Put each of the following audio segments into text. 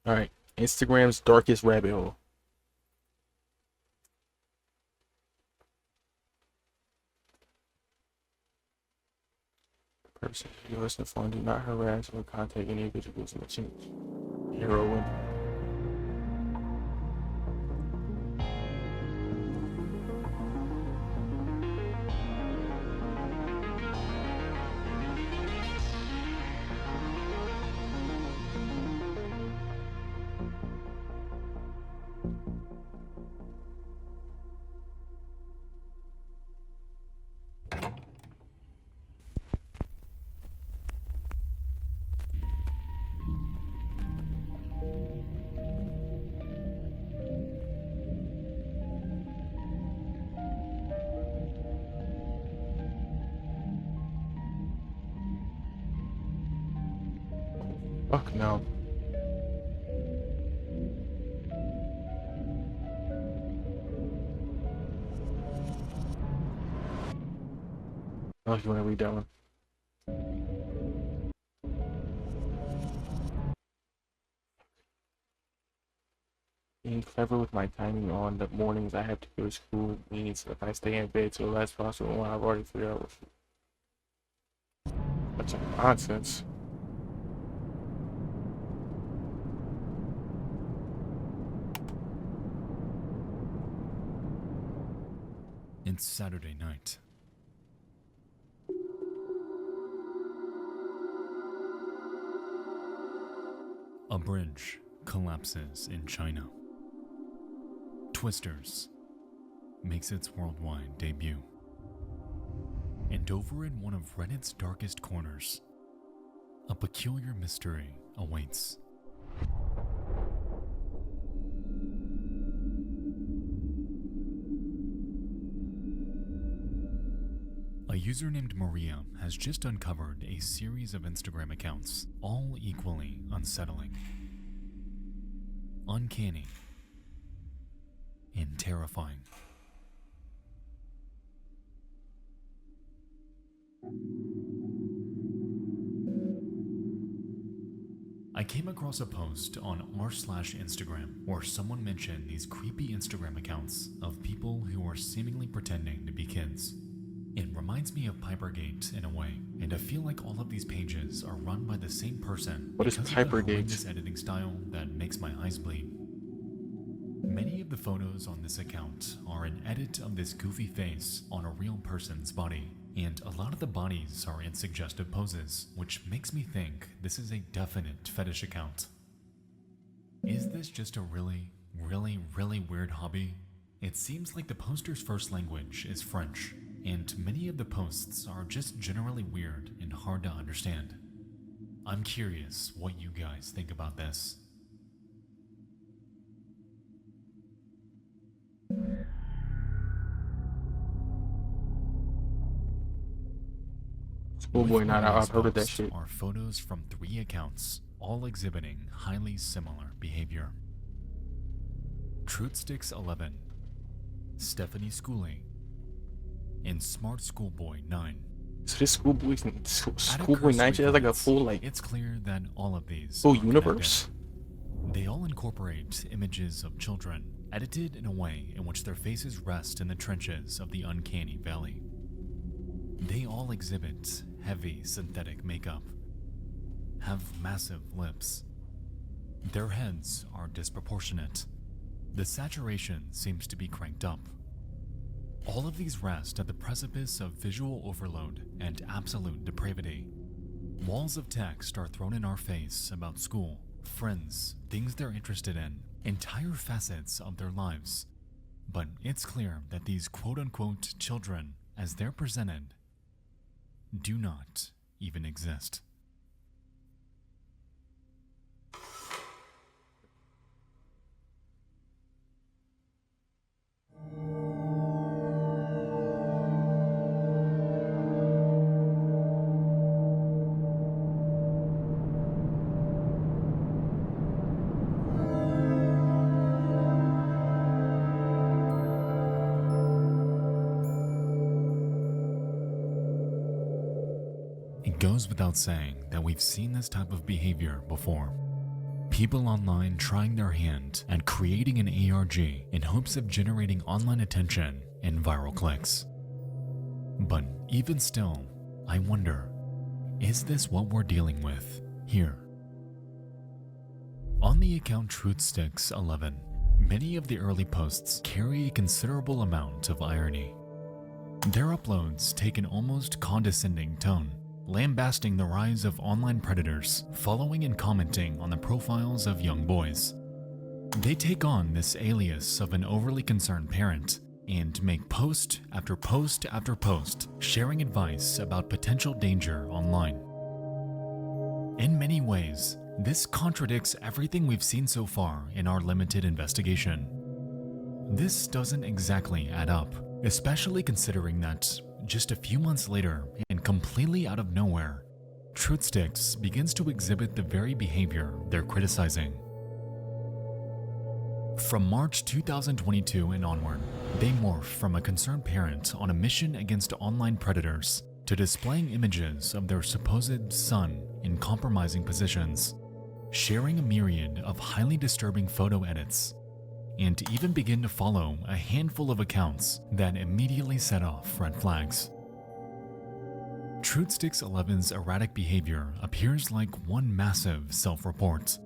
Alright. Instagram's darkest rabbit hole. Person, you listen to phone, do not harass or contact any individuals mentioned. Heroin. Fuck no. Oh, you wanna read that one? Being clever with my timing on the mornings I have to go to school means if I stay in bed till the last possible one, I've already figured out what's nonsense. It's Saturday night. A bridge collapses in China. Twisters makes its worldwide debut. And over in one of Reddit's darkest corners, a peculiar mystery awaits. A user named Maria has just uncovered a series of Instagram accounts, all equally unsettling, uncanny, and terrifying. I came across a post on r/Instagram where someone mentioned these creepy Instagram accounts of people who are seemingly pretending to be kids. It reminds me of Pipergate in a way, and I feel like all of these pages are run by the same person What is because of the Pipergate? horrendous editing style that makes my eyes bleed. Many of the photos on this account are an edit of this goofy face on a real person's body, and a lot of the bodies are in suggestive poses, which makes me think this is a definite fetish account. Is this just a really weird hobby? It seems like the poster's first language is French, and many of the posts are just generally weird and hard to understand. I'm curious what you guys think about this. Schoolboy With not out. Maria's I've heard of that post shit. are photos from 3 accounts, all exhibiting highly similar behavior. Truthsticks11, Stephanie Schooley, and Smart Schoolboy 9. So this Schoolboy At a Schoolboy 9 cursory shit has like a glance, full it's clear that all of these full are universe. connected. They all incorporate images of children, edited in a way in which their faces rest in the trenches of the uncanny valley. They all exhibit heavy synthetic makeup, have massive lips. Their heads are disproportionate. The saturation seems to be cranked up. All of these rest at the precipice of visual overload and absolute depravity. Walls of text are thrown in our face about school, friends, things they're interested in, entire facets of their lives. But it's clear that these quote-unquote children, as they're presented, do not even exist. It goes without saying that we've seen this type of behavior before. People online trying their hand at creating an ARG in hopes of generating online attention and viral clicks. But even still, I wonder, is this what we're dealing with here? On the account TruthSticks11, many of the early posts carry a considerable amount of irony. Their uploads take an almost condescending tone, lambasting the rise of online predators, following and commenting on the profiles of young boys. They take on this alias of an overly concerned parent and make post after post after post, sharing advice about potential danger online. In many ways, this contradicts everything we've seen so far in our limited investigation. This doesn't exactly add up, especially considering that just a few months later, and completely out of nowhere, TruthSticks begins to exhibit the very behavior they're criticizing. From March 2022 and onward, they morph from a concerned parent on a mission against online predators to displaying images of their supposed son in compromising positions, sharing a myriad of highly disturbing photo edits, and even begin to follow a handful of accounts that immediately set off red flags. TruthSticks11's erratic behavior appears like one massive self-report,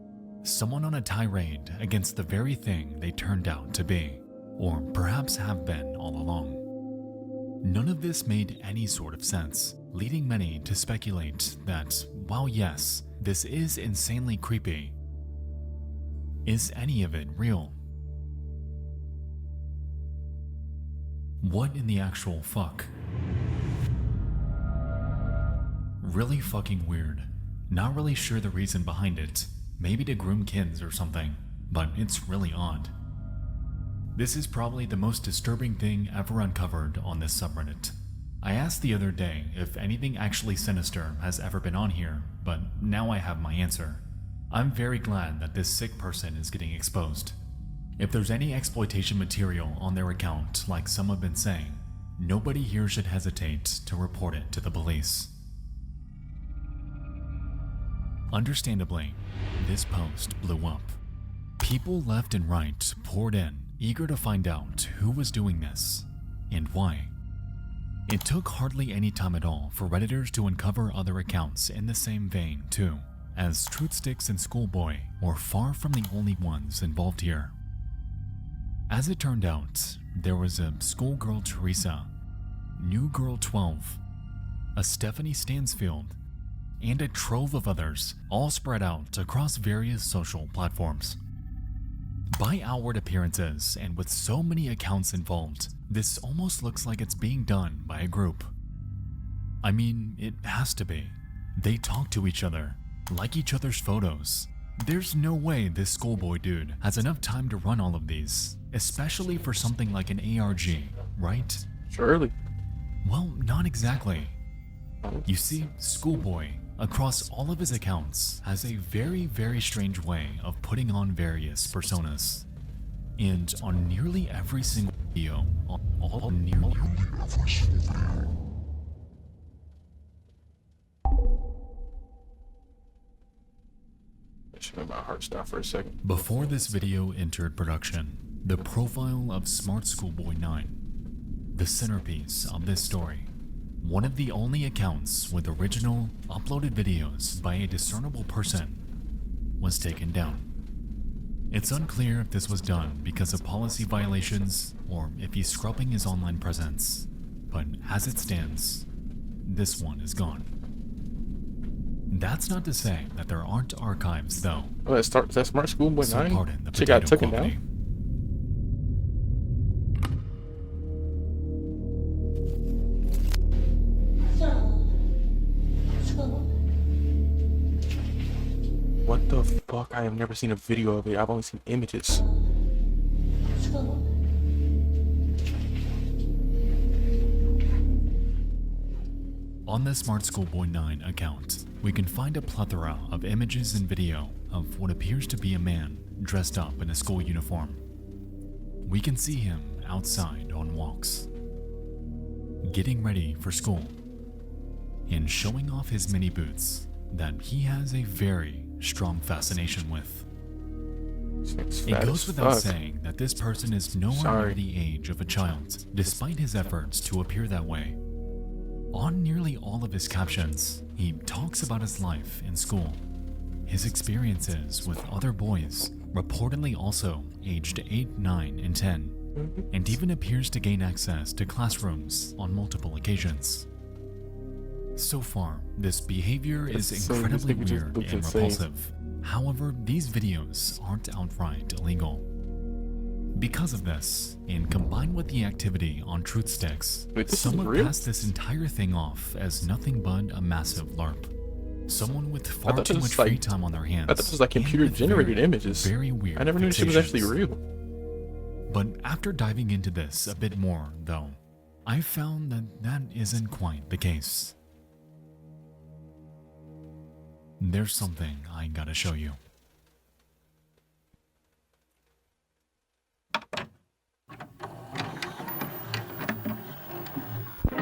someone on a tirade against the very thing they turned out to be, or perhaps have been all along. None of this made any sort of sense, leading many to speculate that, while yes, this is insanely creepy, is any of it real? What in the actual fuck? Really fucking weird. Not really sure the reason behind it. Maybe to groom kids or something, but it's really odd. This is probably the most disturbing thing ever uncovered on this subreddit. I asked the other day if anything actually sinister has ever been on here, but now I have my answer. I'm very glad that this sick person is getting exposed. If there's any exploitation material on their account, like some have been saying, nobody here should hesitate to report it to the police. Understandably, this post blew up. People left and right poured in, eager to find out who was doing this and why. It took hardly any time at all for Redditors to uncover other accounts in the same vein too, as TruthSticks and Schoolboy were far from the only ones involved here. As it turned out, there was a Schoolgirl Teresa, New Girl 12, a Stephanie Stansfield, and a trove of others, all spread out across various social platforms. By outward appearances, and with so many accounts involved, this almost looks like it's being done by a group. I mean, it has to be. They talk to each other, like each other's photos. There's no way this Schoolboy dude has enough time to run all of these, especially for something like an ARG, right? Surely. Well, not exactly. You see, Schoolboy, across all of his accounts, has a very, very strange way of putting on various personas. And on nearly every single video, That should make my heart stop for a second. Before this video entered production, the profile of Smart Schoolboy 9, the centerpiece of this story, one of the only accounts with original, uploaded videos by a discernible person, was taken down. It's unclear if this was done because of policy violations or if he's scrubbing his online presence, but as it stands, this one is gone. That's not to say that there aren't archives though. Oh, is that Smart Schoolboy 9? So pardon the She got potato taken quality. down? What the fuck? I have never seen a video of it. I've only seen images. On the Smart Schoolboy 9 account, we can find a plethora of images and video of what appears to be a man dressed up in a school uniform. We can see him outside on walks, getting ready for school, and showing off his mini boots that he has a very strong fascination with. It goes without saying that this person is nowhere near the age of a child, despite his efforts to appear that way. On nearly all of his captions, he talks about his life in school, his experiences with other boys, reportedly also aged 8, 9, and 10, and even appears to gain access to classrooms on multiple occasions. So far, this behavior is incredibly weird and repulsive. However, these videos aren't outright illegal. Because of this, and combined with the activity on truth sticks, someone passed this entire thing off as nothing but a massive LARP. Someone with far too much free time on their hands. I thought this was like computer-generated images. Very weird. I never knew she was actually real. But after diving into this a bit more, though, I found that that isn't quite the case. There's something I gotta show you.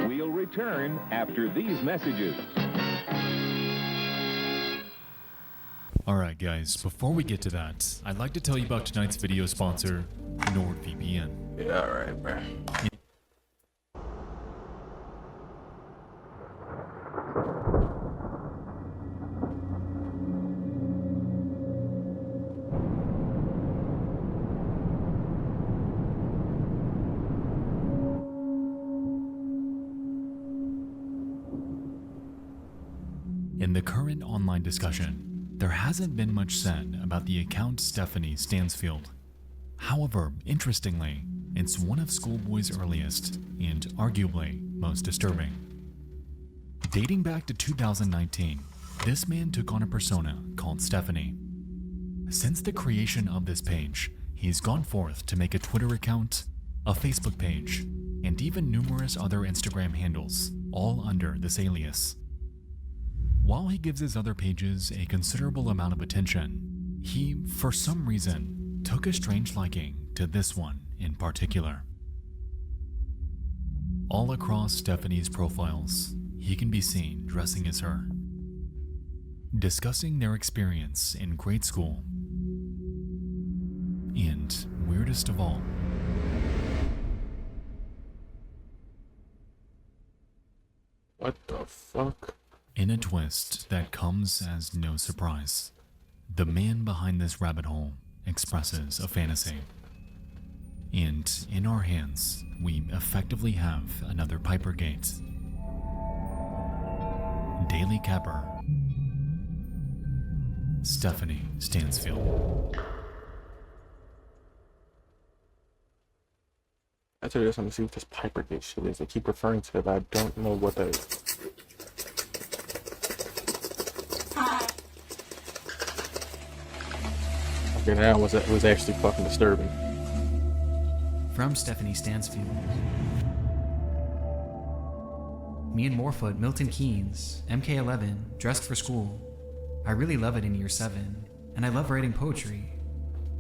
We'll return after these messages. Alright guys, before we get to that, I'd like to tell you about tonight's video sponsor, NordVPN. Yeah, alright, bro. In the current online discussion, there hasn't been much said about the account Stephanie Stansfield. However, interestingly, it's one of Schoolboy's earliest and arguably most disturbing. Dating back to 2019, this man took on a persona called Stephanie. Since the creation of this page, he's gone forth to make a Twitter account, a Facebook page, and even numerous other Instagram handles, all under this alias. While he gives his other pages a considerable amount of attention, he, for some reason, took a strange liking to this one in particular. All across Stephanie's profiles, he can be seen dressing as her, discussing their experience in grade school, and, weirdest of all, what the fuck? in a twist that comes as no surprise, the man behind this rabbit hole expresses a fantasy. And in our hands, we effectively have another Pipergate. Daily Capper, Stephanie Stansfield. I tell you this, I'm gonna see what this Pipergate shit is. They keep referring to it, but I don't know what that is. Okay, now it was actually fucking disturbing. From Stephanie Stansfield. Me and Morfoot, Milton Keynes, MK11, dressed for school. I really love it in year 7, and I love writing poetry.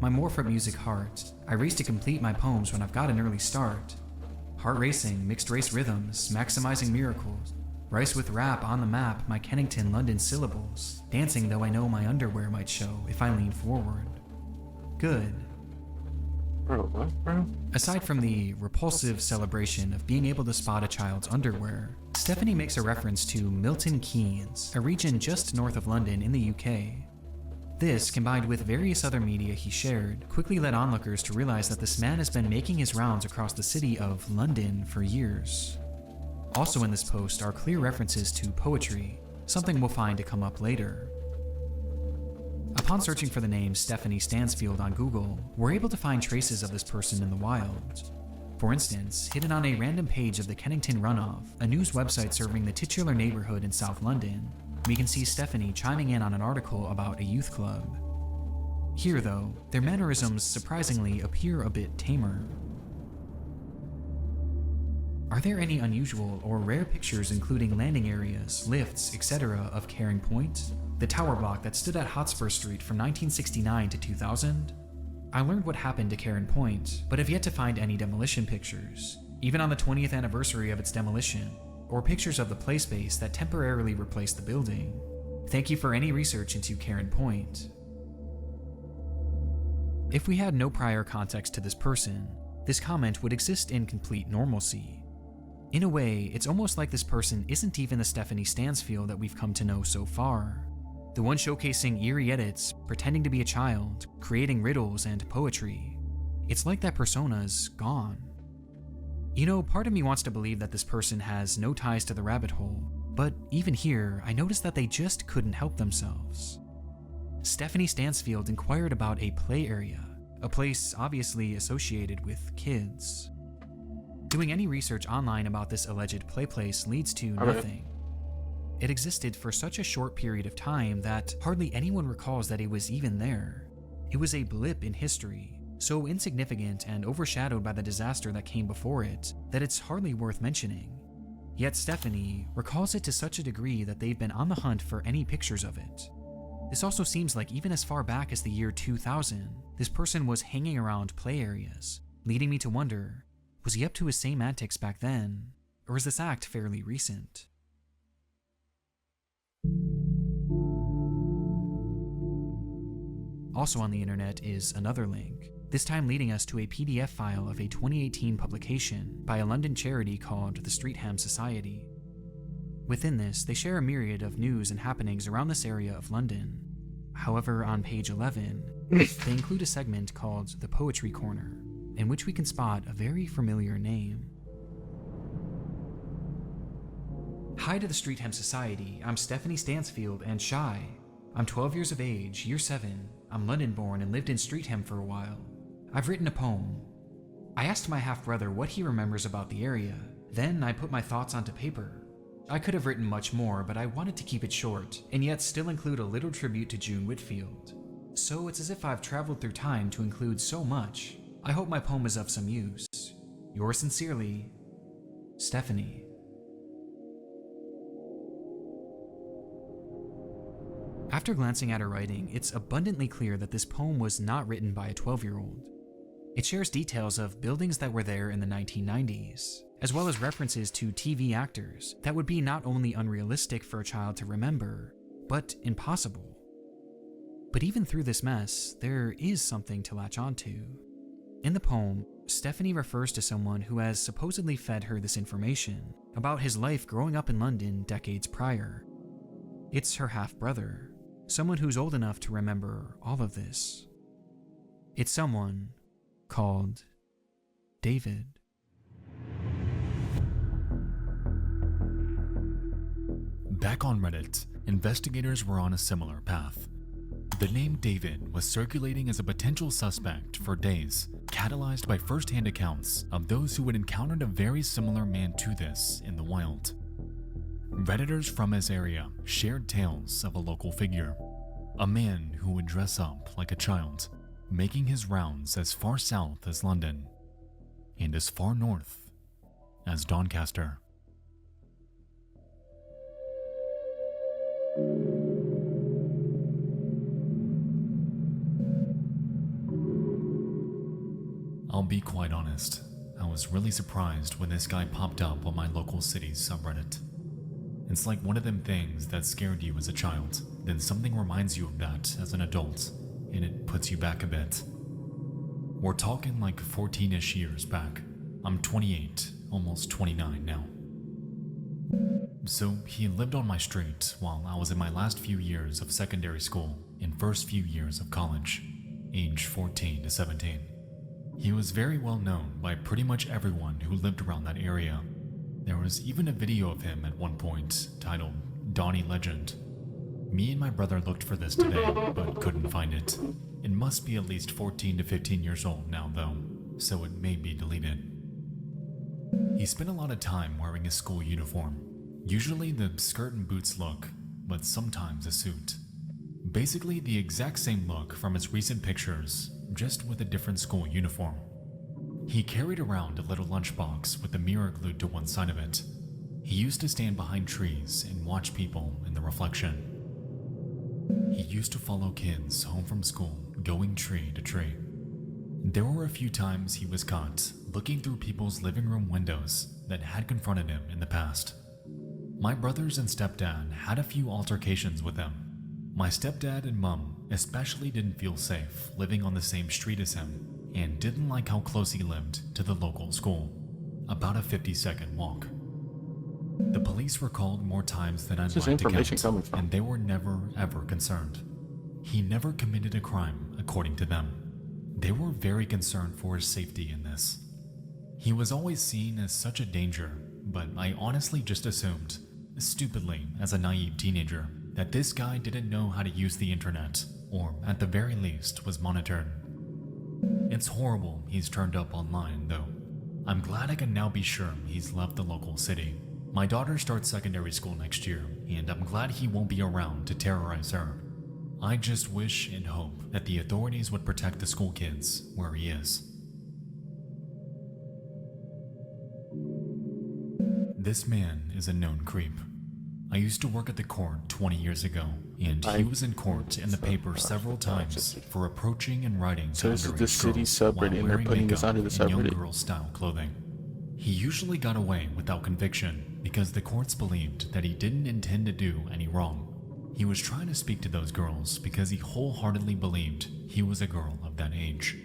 My Morfoot music heart, I race to complete my poems when I've got an early start. Heart racing, mixed race rhythms, maximizing miracles. Rice with rap on the map, my Kennington, London syllables. Dancing though I know my underwear might show if I lean forward. Good. Bro, what, bro? Aside from the repulsive celebration of being able to spot a child's underwear, Stephanie makes a reference to Milton Keynes, a region just north of London in the UK. This, combined with various other media he shared, quickly led onlookers to realize that this man has been making his rounds across the city of London for years. Also in this post are clear references to poetry, something we'll find to come up later. Upon searching for the name Stephanie Stansfield on Google, we're able to find traces of this person in the wild. For instance, hidden on a random page of the Kennington Runoff, a news website serving the titular neighborhood in South London, we can see Stephanie chiming in on an article about a youth club. Here, though, their mannerisms surprisingly appear a bit tamer. Are there any unusual or rare pictures including landing areas, lifts, etc. of Caring Point? The tower block that stood at Hotspur Street from 1969 to 2000? I learned what happened to Cairn Point, but have yet to find any demolition pictures, even on the 20th anniversary of its demolition, or pictures of the play space that temporarily replaced the building. Thank you for any research into Cairn Point. If we had no prior context to this person, this comment would exist in complete normalcy. In a way, it's almost like this person isn't even the Stephanie Stansfield that we've come to know so far. The one showcasing eerie edits, pretending to be a child, creating riddles and poetry. It's like that persona's gone. You know, part of me wants to believe that this person has no ties to the rabbit hole, but even here, I noticed that they just couldn't help themselves. Stephanie Stansfield inquired about a play area, a place obviously associated with kids. Doing any research online about this alleged play place leads to nothing. It existed for such a short period of time that hardly anyone recalls that it was even there. It was a blip in history, so insignificant and overshadowed by the disaster that came before it that it's hardly worth mentioning. Yet Stephanie recalls it to such a degree that they've been on the hunt for any pictures of it. This also seems like even as far back as the year 2000, this person was hanging around play areas, leading me to wonder, was he up to his same antics back then, or is this act fairly recent? Also on the internet is another link, this time leading us to a PDF file of a 2018 publication by a London charity called the Streatham Society. Within this, they share a myriad of news and happenings around this area of London. However, on page 11, they include a segment called the Poetry Corner, in which we can spot a very familiar name. Hi to the Streatham Society, I'm Stephanie Stansfield and shy. I'm 12 years of age, year 7. I'm London born and lived in Streatham for a while. I've written a poem. I asked my half-brother what he remembers about the area. Then I put my thoughts onto paper. I could have written much more, but I wanted to keep it short, and yet still include a little tribute to June Whitfield. So it's as if I've traveled through time to include so much. I hope my poem is of some use. Yours sincerely, Stephanie. After glancing at her writing, it's abundantly clear that this poem was not written by a 12-year-old. It shares details of buildings that were there in the 1990s, as well as references to TV actors that would be not only unrealistic for a child to remember, but impossible. But even through this mess, there is something to latch onto. In the poem, Stephanie refers to someone who has supposedly fed her this information about his life growing up in London decades prior. It's her half-brother, someone who's old enough to remember all of this. It's someone called David. Back on Reddit, investigators were on a similar path. The name David was circulating as a potential suspect for days, catalyzed by first-hand accounts of those who had encountered a very similar man to this in the wild. Redditors from his area shared tales of a local figure, a man who would dress up like a child, making his rounds as far south as London and as far north as Doncaster. I'll be quite honest, I was really surprised when this guy popped up on my local city's subreddit. It's like one of them things that scared you as a child, then something reminds you of that as an adult, and it puts you back a bit. We're talking like 14-ish years back. I'm 28, almost 29 now. So he lived on my street while I was in my last few years of secondary school and first few years of college, age 14 to 17. He was very well known by pretty much everyone who lived around that area. There was even a video of him at one point titled Donnie Legend. Me and my brother looked for this today, but couldn't find it. It must be at least 14 to 15 years old now though, so it may be deleted. He spent a lot of time wearing his school uniform, usually the skirt and boots look, but sometimes a suit. Basically the exact same look from his recent pictures, just with a different school uniform. He carried around a little lunchbox with a mirror glued to one side of it. He used to stand behind trees and watch people in the reflection. He used to follow kids home from school, going tree to tree. There were a few times he was caught looking through people's living room windows that had confronted him in the past. My brothers and stepdad had a few altercations with him. My stepdad and mom especially didn't feel safe living on the same street as him and didn't like how close he lived to the local school, about a 50-second walk. The police were called more times than I'd Where's this like to information count, coming from? and they were never ever concerned. He never committed a crime, according to them. They were very concerned for his safety in this. He was always seen as such a danger, but I honestly just assumed, stupidly as a naive teenager, that this guy didn't know how to use the internet, or at the very least was monitored. It's horrible he's turned up online, though. I'm glad I can now be sure he's left the local city. My daughter starts secondary school next year, and I'm glad he won't be around to terrorize her. I just wish and hope that the authorities would protect the school kids where he is. This man is a known creep. I used to work at the court 20 years ago, and he was in court in the paper several times for approaching and writing to So this is the underage city girls subreddit, while and they're wearing putting this makeup under the and young subreddit. girl-style clothing. He usually got away without conviction because the courts believed that he didn't intend to do any wrong. He was trying to speak to those girls because he wholeheartedly believed he was a girl of that age.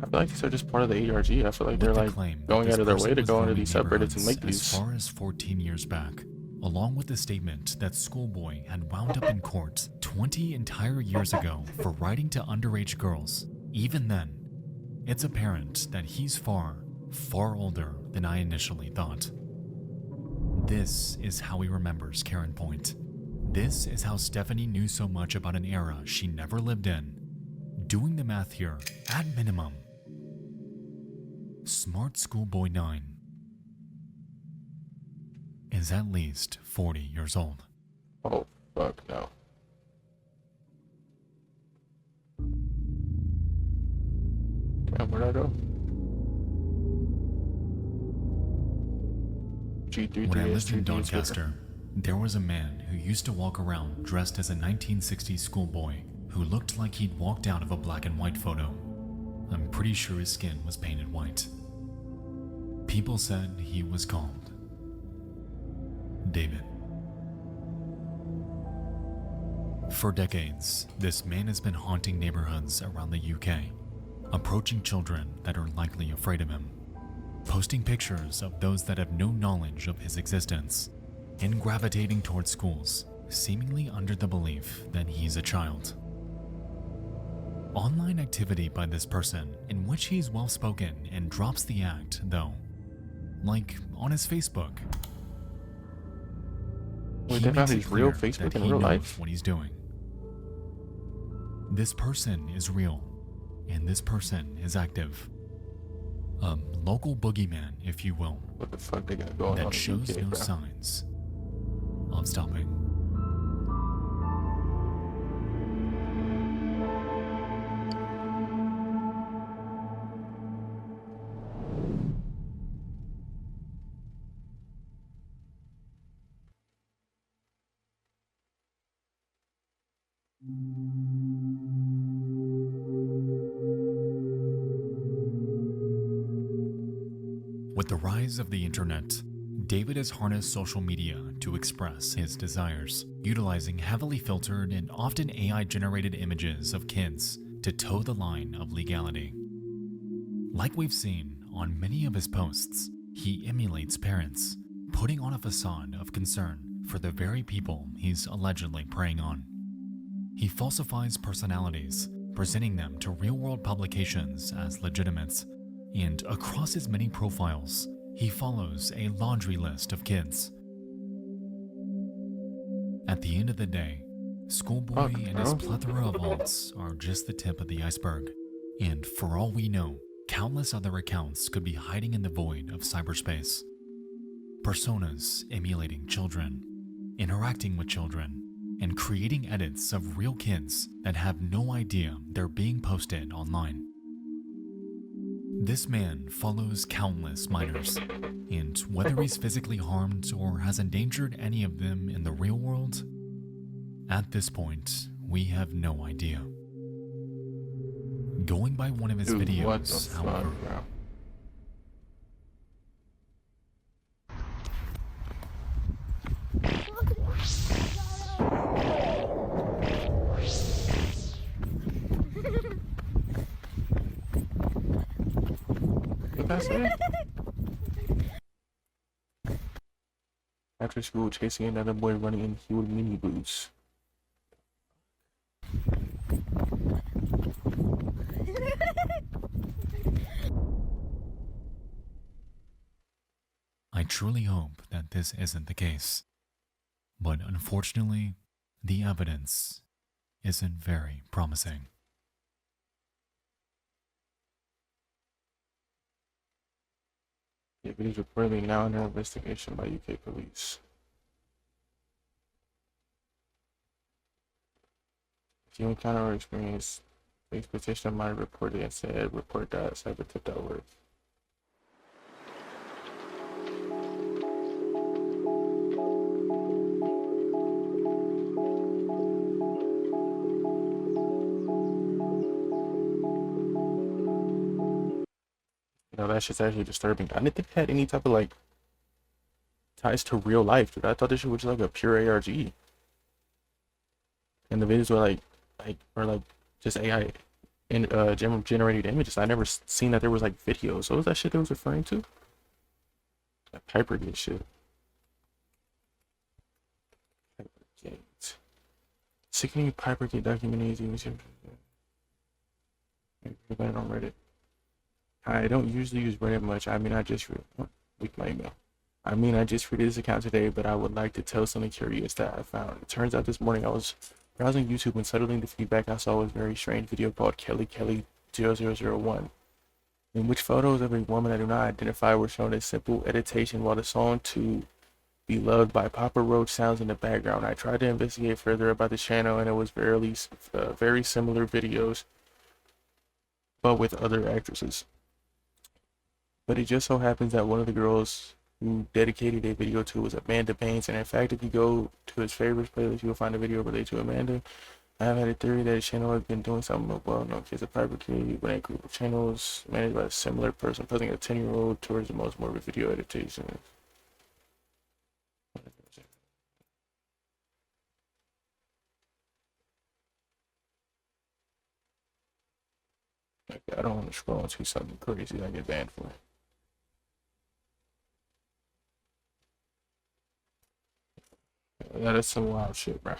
I feel like these are just part of the ARG. I feel like With they're the like claim that going this out of their person way to was go into roaming these subreddits and neighborhoods make as these. far as 14 years back, along with the statement that schoolboy had wound up in court 20 entire years ago for writing to underage girls. Even then, it's apparent that he's far, far older than I initially thought. This is how he remembers Karen Point. This is how Stephanie knew so much about an era she never lived in. Doing the math here, at minimum, Smart Schoolboy 9 is at least 40 years old. Oh, fuck no. Man, where'd I go? G33 When I lived in is 3D Doncaster, there was a man who used to walk around dressed as a 1960s schoolboy who looked like he'd walked out of a black and white photo. I'm pretty sure his skin was painted white. People said he was called David. For decades, this man has been haunting neighborhoods around the UK, approaching children that are likely afraid of him, posting pictures of those that have no knowledge of his existence, and gravitating towards schools, seemingly under the belief that he's a child. Online activity by this person in which he's well-spoken and drops the act, though, like on his Facebook. Wait, He they makes found it his real clear Facebook that in he real knows life? what he's doing. This person is real, and this person is active. A local boogeyman, if you will, What the fuck they got going on that in shows UK, no bro? signs of stopping. With the rise of the internet, David has harnessed social media to express his desires, utilizing heavily filtered and often AI-generated images of kids to toe the line of legality. Like we've seen on many of his posts, he emulates parents, putting on a facade of concern for the very people he's allegedly preying on. He falsifies personalities, presenting them to real-world publications as legitimate, and across his many profiles, he follows a laundry list of kids. At the end of the day, Schoolboy and his plethora of alts are just the tip of the iceberg, and for all we know, countless other accounts could be hiding in the void of cyberspace. Personas emulating children, interacting with children, and creating edits of real kids that have no idea they're being posted online. This man follows countless minors, and whether he's physically harmed or has endangered any of them in the real world, at this point, we have no idea. Going by one of his Dude, videos, what the fuck, however, bro? fuck I said? After school, chasing another boy running in heeled mini boots. I truly hope that this isn't the case, but unfortunately, the evidence isn't very promising. Yeah, but he's reportedly now under investigation by UK police. If you encounter or experience, please petition my report it and said report.cybertip.org. You know, that shit's actually disturbing. I didn't think it had any type of like ties to real life, dude. I thought this shit was like a pure ARG. And the videos were like just AI and generated images. I never seen that there was like videos. So was that shit they was referring to? That Pipergate shit. Pipergate. Sickening Pipergate documentaries. Everybody on Reddit. I don't usually use Reddit much. I mean, I just leaked my email. I mean, I just created this account today, but I would like to tell something curious that I found. It turns out this morning I was browsing YouTube and suddenly the feedback I saw was a very strange video called Kelly0001, in which photos of a woman I do not identify were shown as simple editation while the song "To Be Loved" by Papa Roach sounds in the background. I tried to investigate further about the channel and it was very similar videos, but with other actresses. But it just so happens that one of the girls who dedicated a video to was Amanda Baines, and in fact, if you go to his favorites playlist, you'll find a video related to Amanda. I have had a theory that his channel has been doing something with well-known kids of Piper Kid when a group of channels managed by a similar person posing a 10-year-old towards the most morbid video editation. I don't want to scroll and see something crazy I get banned for. That is some wild shit, bro.